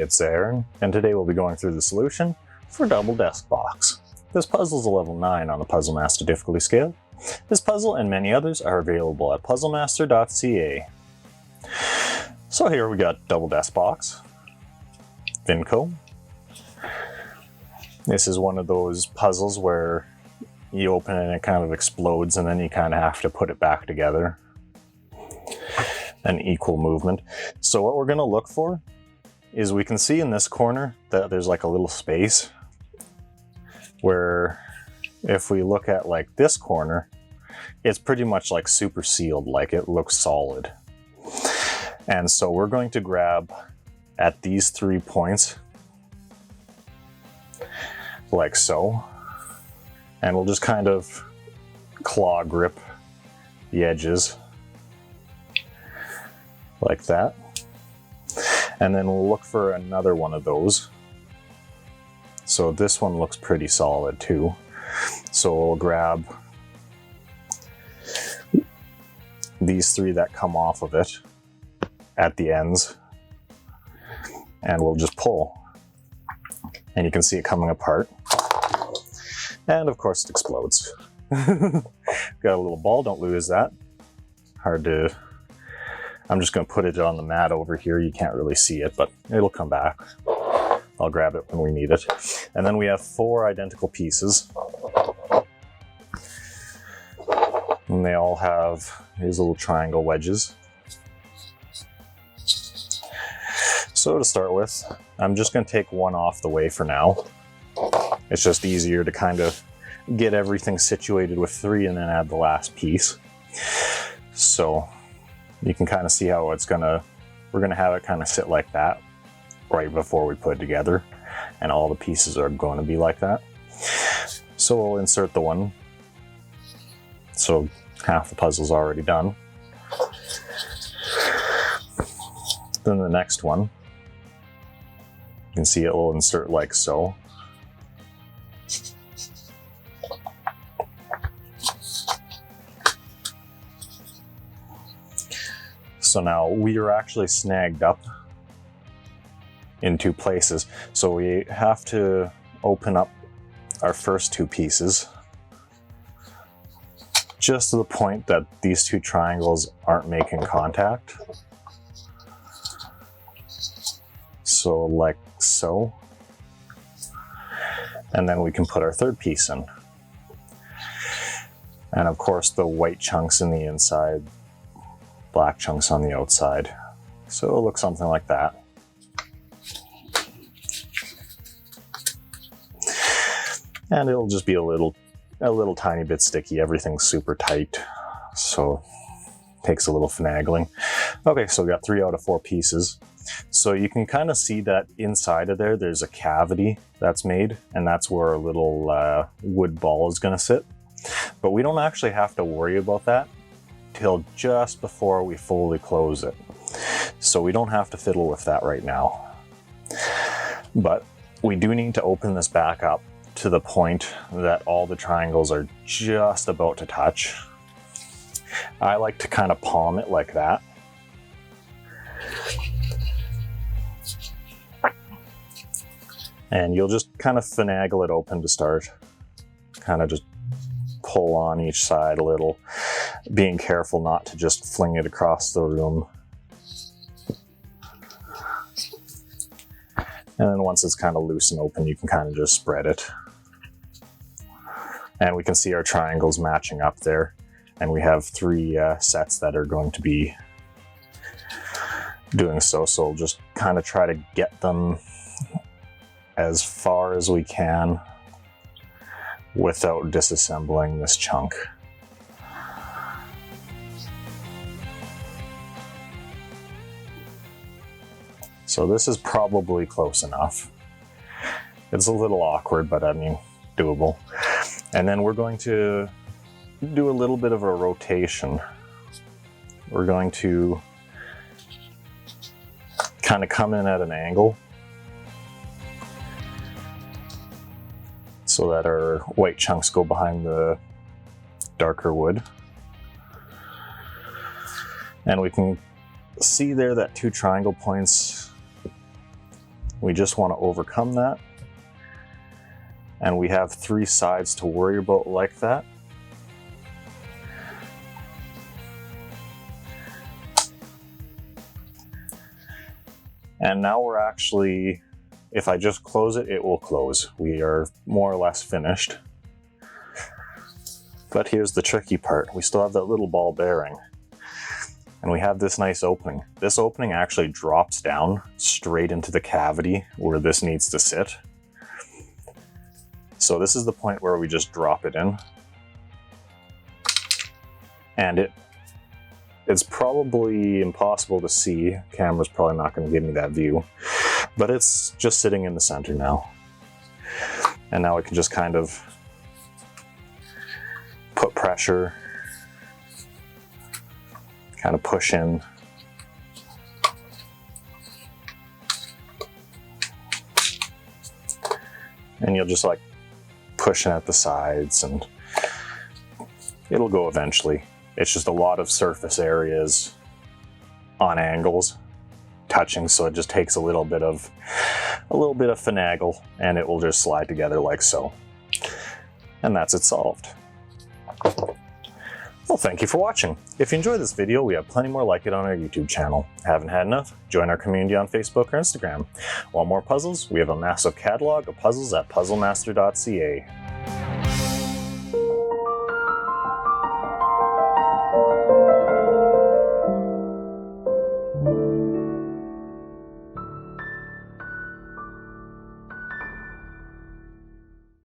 it's Aaron, and today we'll be going through the solution for Double Desk Box. This puzzle is a level 9 on the Puzzle Master difficulty scale. This puzzle and many others are available at puzzlemaster.ca. So here we got Double Desk Box, Vinco. This is one of those puzzles where you open it and it kind of explodes and then you kind of have to put it back together. An equal movement. So what we're going to look for is we can see in this corner that there's like a little space where if we look at like this corner, it's pretty much like super sealed, like it looks solid. And so we're going to grab at these 3 points like so, and we'll just kind of claw grip the edges like that. And then we'll look for another one of those. So this one looks pretty solid too. So we'll grab these 3 that come off of it at the ends and we'll just pull. And you can see it coming apart. And of course it explodes. Got a little ball, don't lose that. Hard to... I'm just going to put it on the mat over here. You can't really see it, but it'll come back. I'll grab it when we need it. And then we have 4 identical pieces. And they all have these little triangle wedges. So to start with, I'm just going to take one off the way for now. It's just easier to kind of get everything situated with 3 and then add the last piece. So you can kind of see how we're gonna have it kind of sit like that right before we put it together, and all the pieces are going to be like that. So we'll insert the one. So half the puzzle's already done. Then the next one, you can see it will insert like so. So now we are actually snagged up in 2 places. So we have to open up our first 2 pieces just to the point that these 2 triangles aren't making contact. So like so. And then we can put our 3rd piece in. And of course the white chunks in the inside, black chunks on the outside. So it'll look something like that. And it'll just be a little tiny bit sticky. Everything's super tight, so it takes a little finagling. Okay, so we got 3 out of 4 pieces. So you can kind of see that inside of there's a cavity that's made, and that's where a little wood ball is going to sit. But we don't actually have to worry about that till just before we fully close it. So we don't have to fiddle with that right now. But we do need to open this back up to the point that all the triangles are just about to touch. I like to kind of palm it like that. And you'll just kind of finagle it open to start. Kind of just pull on each side a little, being careful not to just fling it across the room. And then once it's kind of loose and open, you can kind of just spread it. And we can see our triangles matching up there. And we have 3 sets that are going to be doing so. So we'll just kind of try to get them as far as we can without disassembling this chunk. So this is probably close enough. It's a little awkward, but I mean, doable. And then we're going to do a little bit of a rotation. We're going to kind of come in at an angle so that our white chunks go behind the darker wood. And we can see there that 2 triangle points We just want to overcome that. And we have 3 sides to worry about like that. And now we're actually, if I just close it, it will close. We are more or less finished. But here's the tricky part. We still have that little ball bearing. And we have this nice opening. This opening actually drops down straight into the cavity where this needs to sit. So this is the point where we just drop it in. And it's probably impossible to see. Camera's probably not going to give me that view. But it's just sitting in the center now. And now I can just kind of put pressure, kind of push in. And you'll just like push in at the sides and it'll go eventually. It's just a lot of surface areas on angles touching, so it just takes a little bit of finagle and it will just slide together like so. And that's it solved. Well, thank you for watching. If you enjoyed this video, we have plenty more like it on our YouTube channel. Haven't had enough? Join our community on Facebook or Instagram. Want more puzzles? We have a massive catalog of puzzles at puzzlemaster.ca.